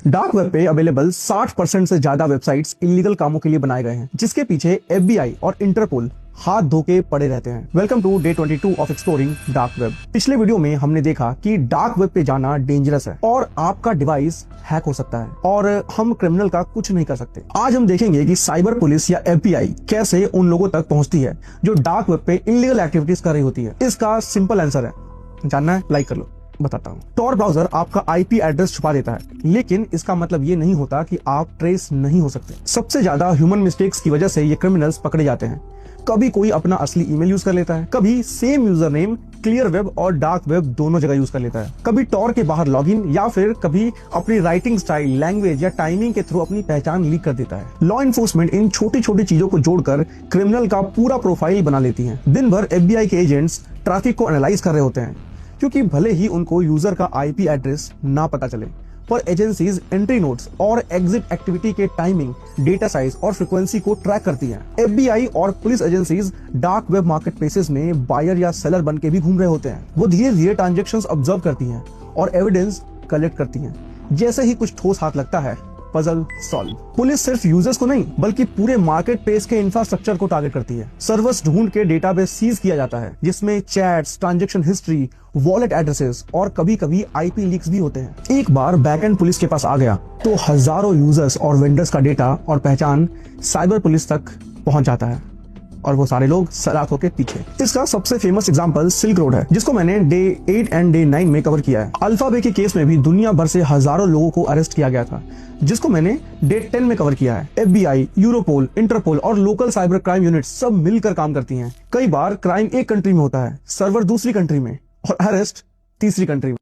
Dark web पे available 60% से ज्यादा वेबसाइट्स इलीगल कामों के लिए बनाए गए हैं, जिसके पीछे FBI और इंटरपोल हाथ धो के पड़े रहते हैं। Welcome to day 22 of exploring dark web. पिछले वीडियो में हमने देखा कि डार्क वेब पे जाना डेंजरस है और आपका डिवाइस हैक हो सकता है और हम क्रिमिनल का कुछ नहीं कर सकते। आज हम देखेंगे कि साइबर पुलिस या FBI कैसे उन लोगों तक पहुंचती है जो डार्क वेब पे इलीगल एक्टिविटीज कर रही होती है। इसका सिंपल आंसर है, जानना है? लाइक कर लो, बताता हूँ। टॉर ब्राउजर आपका IP एड्रेस छुपा देता है, लेकिन इसका मतलब ये नहीं होता कि आप ट्रेस नहीं हो सकते। सबसे ज्यादा ह्यूमन मिस्टेक्स की वजह से ये क्रिमिनल्स पकड़े जाते हैं। कभी कोई अपना असली ईमेल यूज कर लेता है, कभी same user name clear web और डार्क वेब दोनों जगह यूज कर लेता है, कभी टॉर के बाहर लॉगिन या फिर कभी अपनी राइटिंग स्टाइल, लैंग्वेज या टाइमिंग के थ्रू अपनी पहचान लीक कर देता है। लॉ एनफोर्समेंट इन छोटी छोटी चीजों को जोड़कर क्रिमिनल का पूरा प्रोफाइल बना लेती है। दिन भर FBI के एजेंट्स ट्रैफिक को एनालाइज कर रहे होते हैं, क्योंकि भले ही उनको यूजर का IP एड्रेस ना पता चले, पर एजेंसीज एंट्री नोट्स और एग्जिट एक्टिविटी के टाइमिंग, डेटा साइज और फ्रीक्वेंसी को ट्रैक करती हैं। FBI और police agencies dark web market places में बायर या सेलर बन के भी घूम रहे होते हैं। वो धीरे धीरे ट्रांजेक्शंस ऑब्जर्व करती हैं और एविडेंस कलेक्ट करती हैं। जैसे ही कुछ ठोस हाथ लगता है, पजल सॉल्व। पुलिस सिर्फ यूजर्स को नहीं बल्कि पूरे मार्केट प्लेस के इंफ्रास्ट्रक्चर को टारगेट करती है। सर्वर्स ढूंढ के डेटाबेस सीज किया जाता है, जिसमें chats, transaction history, wallet addresses और कभी कभी IP लीक्स भी होते हैं। एक बार बैकएंड पुलिस के पास आ गया तो हजारों यूजर्स और वेंडर्स का डेटा और पहचान साइबर पुलिस तक पहुंच जाता है और वो सारे लोग सलाखों के पीछे। इसका सबसे फेमस एग्जांपल सिल्क रोड है, जिसको मैंने डे 8 एंड डे 9 में कवर किया है। अल्फाबे के केस में भी दुनिया भर से हजारों लोगों को अरेस्ट किया गया था, जिसको मैंने डे 10 में कवर किया है। FBI, यूरोपोल, इंटरपोल और लोकल साइबर क्राइम यूनिट सब मिलकर काम करती हैं। कई बार क्राइम एक कंट्री में होता है, सर्वर दूसरी कंट्री में और अरेस्ट तीसरी कंट्री में।